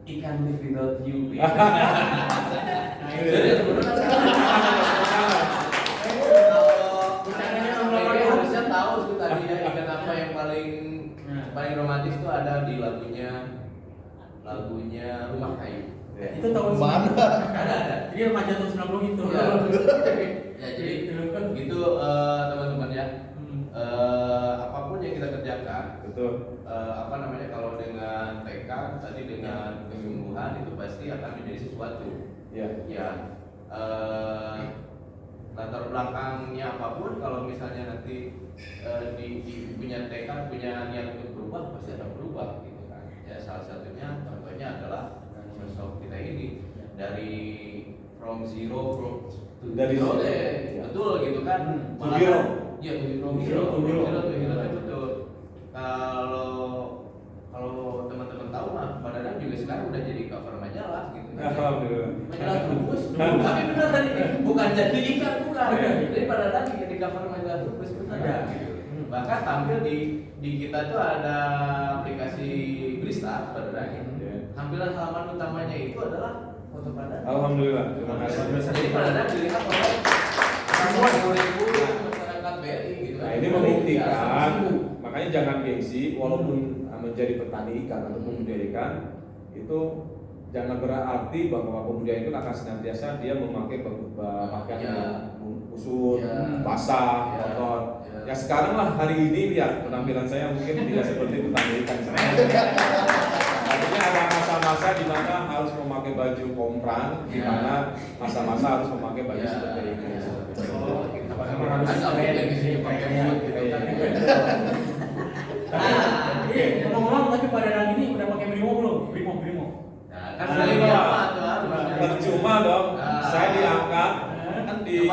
ikan live without you. Harusnya tahu tuh tadi ya ikan apa yang paling romantis tuh ada di lagunya Rumah Kayu. Itu tahun mana? Ada. Jadi remaja tahun 90 itu. Ya jadi gitu teman-teman ya. Apapun yang kita kerjakan, kalau dengan tekad tadi dengan kesungguhan itu pasti akan menjadi sesuatu. Latar belakangnya apapun, kalau misalnya nanti punya tekad, punya niat untuk berubah, pasti akan berubah gitu kan. Ya salah satunya contohnya adalah sosok kita ini dari from zero dari zero, zero. betul gitu kan. To hero. Iya, from zero to hero betul. Kalau teman-teman tahu mah Pak Dadang juga sekarang udah jadi cover majalah gitu. Alhamdulillah. Majalah Trubus. Tapi benar ini bukan jadi iklan bukan. Jadi Pak Dadang jadi cover majalah Trubus benar. Bahkan tampil di kita tuh ada aplikasi Brista Pak Dadang. Tampilan halaman utamanya itu adalah foto Pak Dadang. Alhamdulillah. Terima kasih. Jadi Pak Dadang dilihat oleh semua ribu masyarakat BRI gitu. Nah, ini membuktikan, makanya jangan gengsi, walaupun menjadi petani ikan ataupun budidaya ikan itu jangan berarti bahwa pembudidaya itu akan senantiasa dia memakai pakaian yang kusut, basah, kotor. Ya sekarang lah hari ini lihat penampilan saya mungkin tidak seperti petani ikan. Artinya ada masa-masa di mana harus memakai baju komprang, di mana masa-masa harus memakai baju seperti ini. Memang harus ngomong-ngomong tapi pada hari ini udah pakai Brimo belum? Brimo. Nah, kan dari apa tuh harus. Percuma dong, saya diangkat kan di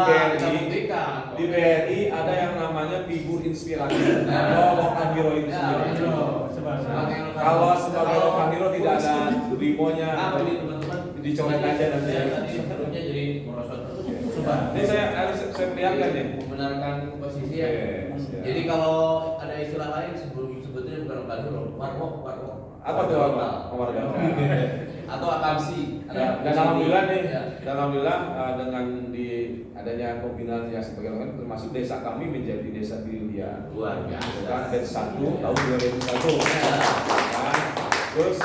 BRI ada yang namanya figur inspiratif atau lokal hero itu sendiri. Kalau sebagai lokal hero tidak ada Brimonya, dicoret aja nanti. Sebelumnya jadi merosot terus. Ini saya harus perlihatkan nih. Membenarkan posisi ya. Jadi kalau ada istilah lain sebetulnya bukan warwok. Apa tuh warga? Atau akamsi. Dan alhamdulillah nih, dan alhamdulillah dengan di adanya pembinaan yang sebagai orang termasuk desa kami menjadi desa pilihan. Luar biasa. Kan batch 1 tahun 2001. Kan? Terus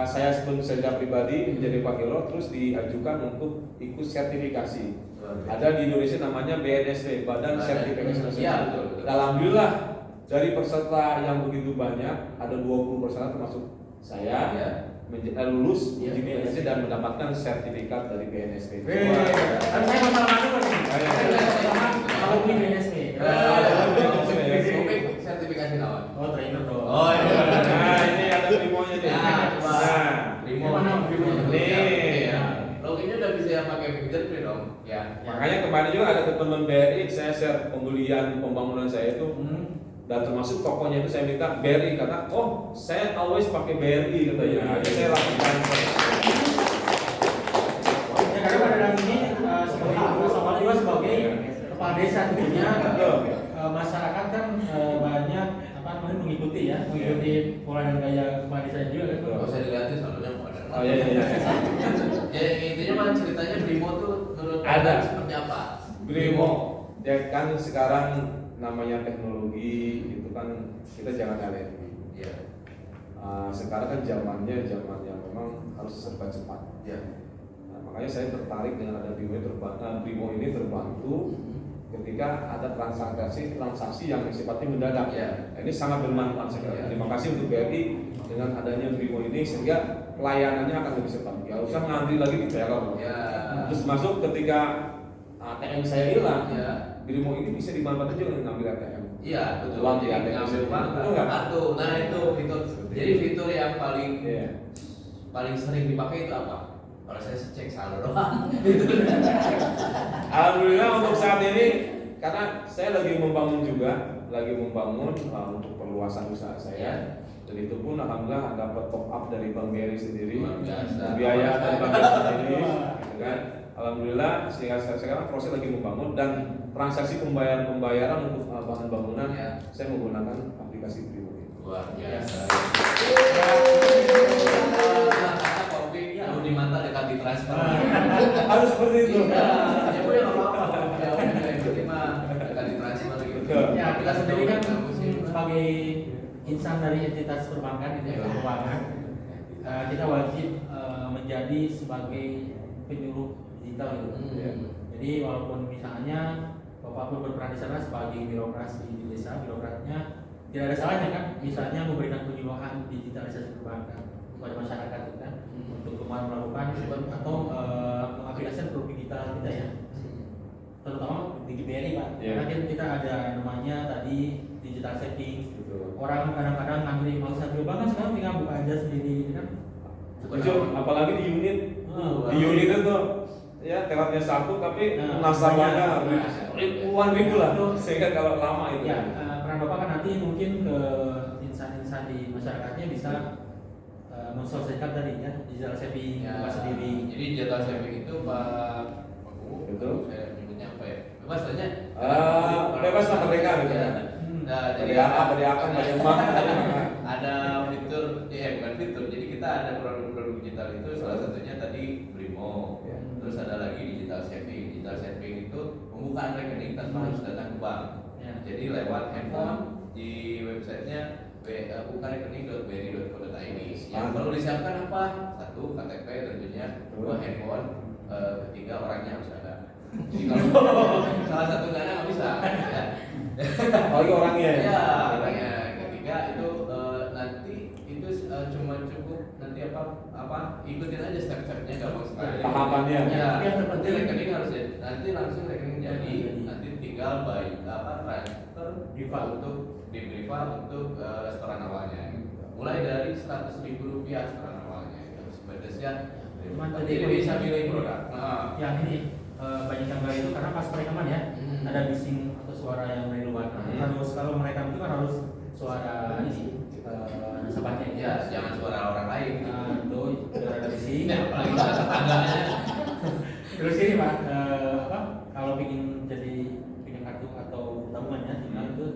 saya secara pribadi menjadi Pak Hero terus diajukan untuk ikut sertifikasi. Ada di Indonesia namanya BNSW, Badan Sertifikasi Nasional. Alhamdulillah dari peserta yang begitu banyak, ada 20 peserta termasuk saya lulus uji BNSW dan mendapatkan sertifikat dari BNSW. Kan saya masalah dulu nih. Kalau di BNSW. Sertifikasi lawan. Oh, trainer dong. Oh iya. Nah, ini ada Brimonya nih. Brimo. Brimo. Nih. Loginnya udah bisa pakai fingerprint dong. Ya. Makanya kemarin juga ada teman BRI saya share pembelian pembangunan saya itu dan termasuk tokonya itu saya minta BRI karena saya always pakai BRI katanya. Jadi saya lakukan. Ya karena pada hari ini sama juga sebagai kepala desa tentunya masyarakat kan banyak mengikuti pola dan gaya kepala desa juga kan. Kalau saya dilihatin soalnya mau ada. Oh iya. Ya intinya mah ceritanya Brimo tuh menurut Ada. seperti apa? Brimo, ya kan sekarang namanya teknologi itu kan kita jangan alergi. Iya. Sekarang kan zamannya zaman yang memang harus serba cepat. Iya. Nah, makanya saya tertarik dengan ada Brimo ini terbantu ketika ada transaksi yang sifatnya mendadak. Ya. Nah, ini sangat bermanfaat sekali. Terima kasih untuk BRI dengan adanya Brimo ini sehingga pelayanannya akan lebih cepat. Gak usah ngantri lagi di teror. Ya. Terus masuk ketika ATM saya hilang, Ya. Brimo ini bisa dimanfaatkan juga dengan ngambil ATM. Iya, betul. Uang di ATM. Ngambil uang, Betul nggak? kartu. Nah itu fitur. Jadi fitur yang paling sering dipakai itu apa? Kalau saya cek saldo doang. Alhamdulillah untuk saat ini karena saya lagi membangun untuk perluasan usaha saya. Dan itu pun alhamdulillah dapat top up dari Bank BRI sendiri, biaya dari Bank BRI ini, gitu kan. Alhamdulillah sehingga sekarang proses lagi membangun dan transaksi pembayaran untuk bahan bangunan saya menggunakan aplikasi Brimo. Luar biasa. Kalau di mata dekat di transfer. Harus seperti itu. Ya boleh nggak apa-apa. Ya udah itu mah dekat di transfer gitu. Ya kita sendiri kan sebagai insan dari entitas perbankan keuangan, kita wajib menjadi sebagai penyuluh digital gitu. Jadi walaupun misalnya Bapak pun berperan di sana sebagai birokrasi di desa, birokratnya tidak ada salahnya kan, misalnya memberikan penyuluhan digitalisasi perbankan kepada masyarakat gitu kan, untuk kemana melakukan atau mengaplikasikan produk digital kita ya, terutama di BRI Pak. Karena kita ada namanya tadi digital savings. Orang kadang-kadang ngambil mau satu bank kan sekarang tinggal buka kerja sendiri kan. Apalagi di unit. Di unit itu ya telatnya satu tapi nasabahnya ribuan ribu lah, sehingga kalau lama itu. Ya, peran Bapak kan nanti mungkin ke insan-insan di masyarakatnya bisa menselesaikan tadi ya digital saving Bapak sendiri. Jadi digital saving itu Pak Itu saya nyebutnya apa ya? Bebas saja. bebas lah merdeka gitu. Nah, jadi akan banyak banget. ada fitur, bukan fitur. Jadi kita ada produk-produk digital itu salah satunya tadi Brimo. Terus ada lagi digital saving. Digital saving itu pembukaan rekening tanpa harus datang ke bank. Jadi lewat handphone di websitenya bukarekening.bri.co.id. Yang perlu disiapkan apa? Satu, KTP tentunya. Dua, handphone. Ketiga, orangnya harus ada. Jadi kalau salah satu nggak ada nggak bisa. Ya. Apalagi orangnya. Ya, orangnya. Ketiga itu nanti itu cuma cukup nanti apa ikutin aja step-stepnya gampang sekali. Tahapannya. Ya, yang terpenting rekening harus jadi. Nanti langsung rekening jadi. Nanti tinggal transfer untuk di Briva untuk setoran awalnya. Mulai dari Rp100.000 setoran awalnya. Sebenarnya jadi bisa pilih produk. Yang ini banyak yang nggak itu karena pas perekaman ya ada bising atau suara yang dari luar. Harus kalau mereka itu kan harus suara ini nasabahnya Ya, jangan suara orang lain. Itu ada bising. Apalagi suara tetangganya. Terus ini Pak, kalau ingin jadi punya kartu atau tabungannya tinggal itu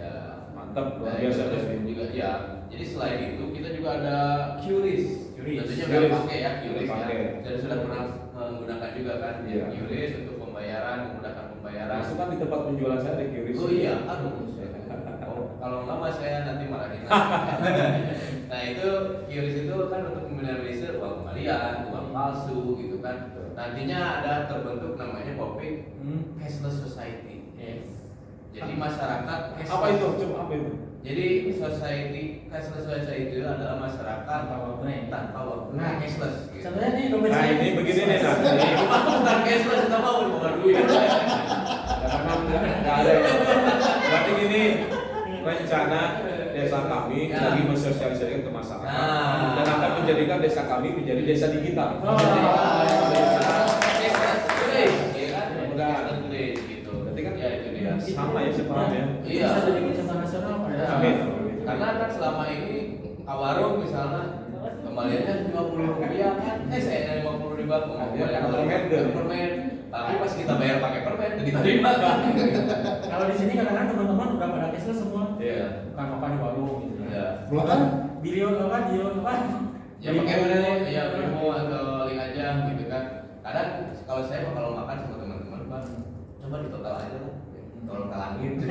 Ya, mantap, luar nah, biasa. terus juga ya. Jadi selain itu kita juga ada QRIS. Tentunya QRIS. udah pakai ya QRIS ya. Pakai. Dan sudah pernah menggunakan juga kan QRIS untuk pembayaran, menggunakan pembayaran. Itu kan di tempat penjualan saya ada QRIS. Oh iya, aduh. Kalau lama saya nanti marahin. Nah itu QRIS itu kan untuk meminimalisir uang kembalian, uang palsu gitu kan. Nantinya ada terbentuk namanya Popik Cashless Society. Jadi masyarakat cashless. Apa itu? Coba apa itu? Jadi cashless society itu adalah masyarakat tanpa uang cashless. Gitu. Sebenarnya ini dompet Nah saya. ini begini nih nanti. Bukan cashless, kita mau bukan duit. Karena nggak ada. Berarti gini rencana desa kami lagi mensosialisasikan ke masyarakat dan akan menjadikan desa kami menjadi desa digital. Berarti kan ya sama ya sepahamnya. Iya. Bisa jadi kebijakan nasional Pak ya. Amin. Karena kan selama ini warung misalnya kembaliannya Rp50 kan, saya 50 ribu aku mau permen. Tapi pas kita bayar pakai permen, jadi terima kan. Kalau di sini kadang-kadang teman-teman udah pada cashless semua. Iya. Bukan makan di warung gitu. Iya. Bahkan video apa? Ya pakai bener ya Brimo atau link aja gitu kan. Kadang kalau saya kalau makan sama teman-teman Pak, coba di total aja lah. Tolong talangin gitu.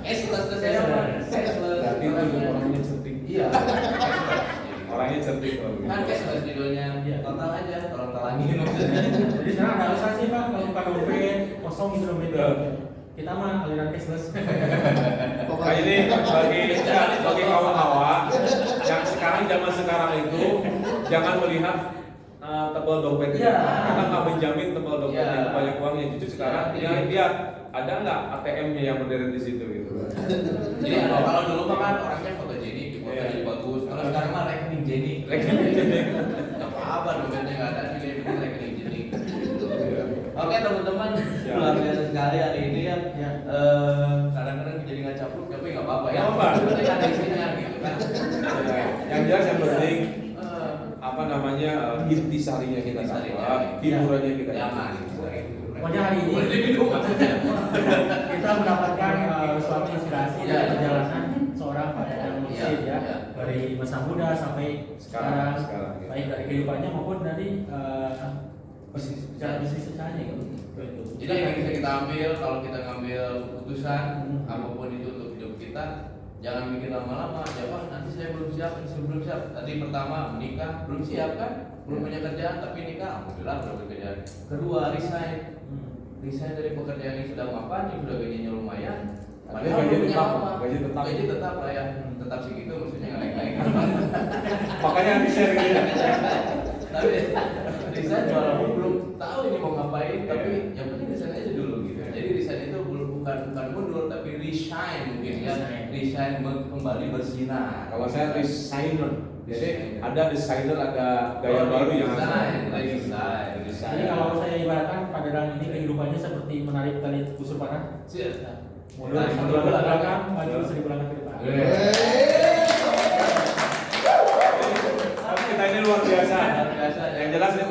Cashless saya cashless. Berarti itu orangnya cerdik. Iya. Orangnya cerdik kalau Kan cashless judulnya total aja, tolong talangin. Jadi sekarang ada alisasi Pak, kalau bukan dompet kosong gitu dompetnya. Kita mah aliran cashless. Nah ini bagi kawan hawa yang zaman sekarang itu jangan melihat tebal dompetnya, karena nggak menjamin tebal dompetnya banyak uangnya. Justru sekarang dia ada nggak ATM-nya yang berdiri di situ gitu. Jadi kalau dulu mah kan orangnya fotogenik, fotonya bagus. Kalau sekarang mah rekening jenik. Nggak apa-apa dompetnya nggak ada, juga yang penting rekening jenik. Oke teman-teman, luar biasa sekali hari ini ya. Kadang-kadang jadi nggak capluk, tapi nggak apa-apa ya. Yang penting ada isinya gitu kan. Yang jelas yang penting apa namanya intisarinya kita dapat, hiburannya kita jangan. Pokoknya hari ini kita mendapatkan suatu inspirasi dari perjalanan seorang Pak Dadang Mursyid ya, dari masa muda sampai sekarang baik dari kehidupannya maupun dari bicara bisnis usahanya gitu. Jadi yang bisa kita ambil kalau kita ngambil keputusan apapun itu untuk hidup kita, jangan mikir lama-lama. Ya nanti saya belum siap. Tadi pertama menikah belum siap kan, belum punya kerjaan tapi nikah, alhamdulillah udah bekerjaan. Kedua resign dari pekerjaan yang sudah mapan, yang sudah gajinya lumayan. Padahal gaji tetap lah ya, tetap segitu maksudnya nggak naik-naik. Makanya di-share gitu ya. Tapi resign walaupun belum tahu ini mau ngapain, tapi yang penting resign aja dulu gitu. Jadi resign itu bukan mundur tapi resign mungkin ya. desain kembali bersinar. Kalau saya designer, jadi ada designer, ada gaya baru yang desain. Jadi kalau saya ibaratkan Pak Dadang ini kehidupannya seperti menarik tali busur panah. Mundur satu langkah ke belakang, maju seribu langkah ke depan. Kita ini luar biasa. Yang jelas ini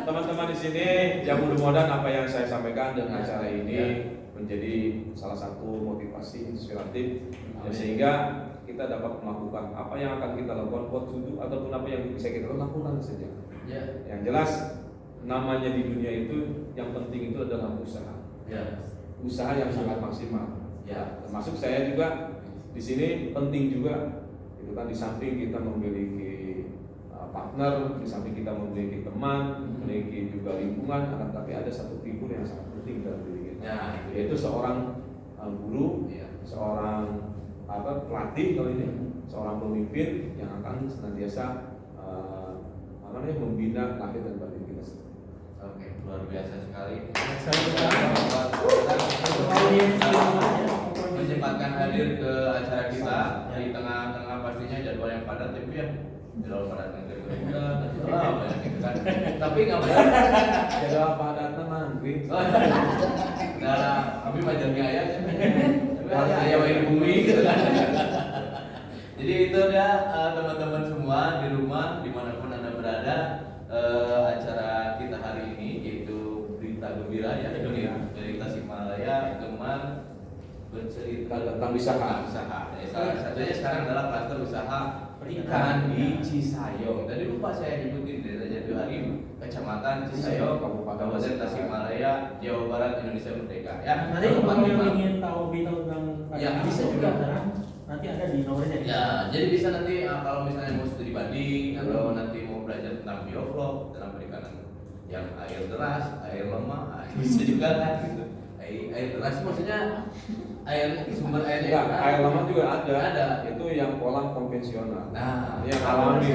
teman-teman di sini yang mudah-mudahan apa yang saya sampaikan dengan acara ini menjadi salah satu motivasi inspiratif sehingga kita dapat melakukan apa yang akan kita lakukan buat tujuh ataupun apa yang bisa kita lakukan saja. Yang jelas namanya di dunia itu yang penting itu adalah usaha. Usaha yang sangat maksimal. Termasuk saya juga di sini penting juga itu kan di samping kita memiliki partner, di samping kita memiliki teman, memiliki juga lingkungan, tapi ada satu figur yang sangat penting dalam diri kita, yaitu seorang guru, seorang pelatih kalau ini, seorang pemimpin yang akan senantiasa membina lahir dan batin kita sendiri. Oke, luar biasa sekali. Menyempatkan hadir ke acara kita di tengah-tengah pastinya jadwal yang padat, tapi ya jadwal padat yang banyak gitu kan. Tapi nggak banyak. Jadwal padat teman, Nah, kami majalnya ayah, tapi ayah di bumi gitu kan. Jadi itu ya teman-teman semua di rumah dimanapun anda berada, acara kita hari ini yaitu berita gembira ya dari Tasikmalaya, Gemar bercerita tentang usaha. Salah satunya sekarang adalah klaster usaha perikanan di Cisayong. Tadi lupa saya nyebutin dari Jatiwaringin, Kecamatan Cisayong, Kabupaten Tasikmalaya, Jawa Barat, Indonesia Merdeka. Ya. Nanti kalau yang ingin tahu berita tentang bisa juga sekarang nanti ada di nomornya. Ya, jadi bisa nanti kalau misalnya mau studi banding atau nanti mau belajar tentang bioflok dalam perikanan yang air deras, air lemah, bisa juga kan gitu. Air deras maksudnya sumber airnya ya, air lemah juga ada. Itu yang kolam konvensional. Nah, yang alami.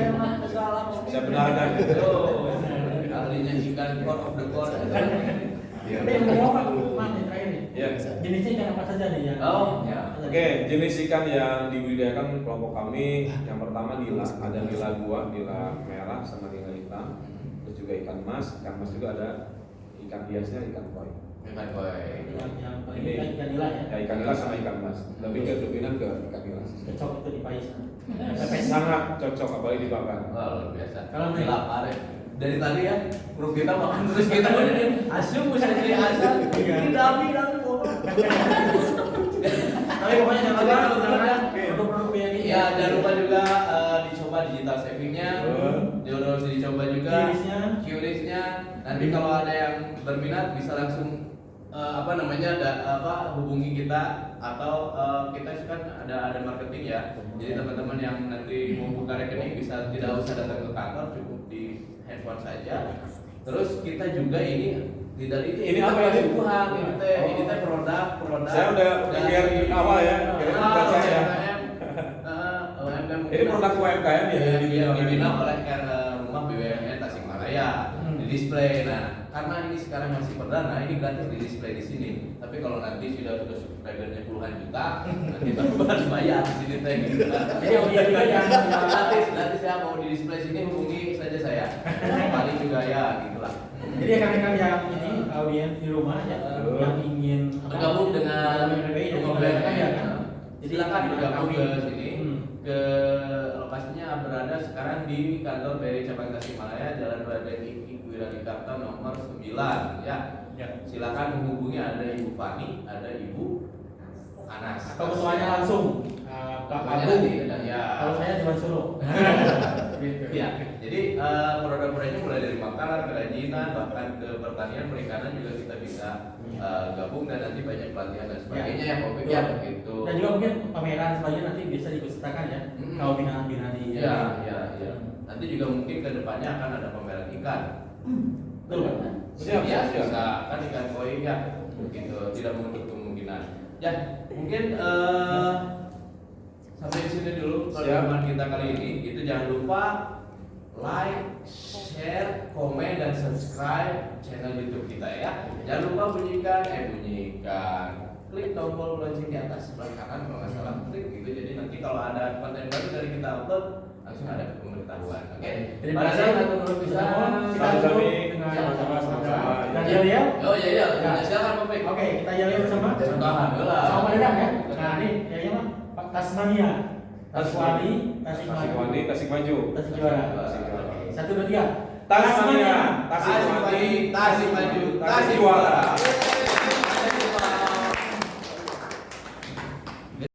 Saya benarkan itu. Ahlinya ikan core of the core. Tapi yang mau apa yang terakhir nih? Ya. Jenisnya ikan apa saja nih yang? Oke, jenis ikan yang dibudidayakan kelompok kami yang pertama nila, ada nila gua, nila merah sama nila hitam. Terus juga ikan mas juga ada ikan hiasnya ikan koi. Ikan koi. Ini ikan nila ya? Ya ikan nila sama ikan mas. Lebih ke dominan ke ikan nila. Cocok itu di pais. Sangat cocok apalagi dibakar. Luar biasa. Kalau nih lapar ya. Dari tadi ya, grup kita makan terus kita ini asyum bisa jadi asal. Ini dami ngomong. Tapi pokoknya jangan lupa produk-produk yang ini. Ya, jangan lupa juga dicoba digital savingnya, harus dicoba juga QRIS-nya. Nanti kalau ada yang berminat bisa langsung hubungi kita atau kita kan ada marketing ya. Jadi teman-teman yang nanti mau buka rekening bisa tidak usah datang ke kantor, cukup di handphone saja. Terus kita juga ini ini apa ini? Ini teh produk. Saya udah pikir awal ya. Saya. Ini produk UMKM ya yang dibina oleh Rumah BUMN Tasikmalaya di display. Nah, karena ini sekarang masih perdana, ini gratis di display di sini. Tapi kalau nanti sudah subscribernya puluhan juta, nanti baru harus bayar di sini teh gitu. Jadi juga yang gratis ya, mau di display sini hubungi saja saya. Paling juga ya gitulah. Jadi rekan-rekan yang ini audiens di rumah ya, yang ingin bergabung dengan BUMN, jadi silakan bergabung ke sini. Ke lokasinya berada sekarang di kantor BRI Cabang Tasikmalaya, Jalan Raden Iki Wiradikarta nomor 9 ya. Silakan menghubungi, ada Ibu Fani, ada Ibu Anas. Atau ketuanya langsung Pak Abu. Kalau saya cuma suruh. Ya, jadi produk-produknya mulai dari makanan, kerajinan, bahkan ke pertanian, perikanan juga kita bisa gabung dan nanti banyak pelatihan dan sebagainya ya, Pak ya begitu. Dan juga mungkin pameran sebagainya nanti bisa dipesertakan ya, kalau binaan-binaan di. Ya. Nanti juga mungkin ke depannya akan ada pameran ikan. Betul kan? Siap. Bisa kan ikan koi ya, begitu. Tidak menutup kemungkinan. Ya, mungkin sampai di sini dulu pertemuan kita kali ini. Itu jangan lupa like, share, komen, dan subscribe channel YouTube kita ya. Jangan lupa bunyikan klik tombol lonceng di atas sebelah kanan kalau nggak salah, klik gitu. Jadi nanti kalau ada konten baru dari kita upload langsung ada pemberitahuan. Oke. Terima Pada kasih. saat menurut bisa Kita tutup dengan sama-sama. Dan Yel. Oh iya iya, silakan Pak Pek. Oke, kita Yel bersama. Contohan lah. Sama Dedang ya. Nah, ini Yelnya mah Pak Tasmania. Taswani, Tasik Maju. Tasik Maju. Tasik Juara. Tasik Juara. 1, 2, 3. Tasmania, Tasik Tasik Maju, Maju, Tasik Maju, Tasik Juara.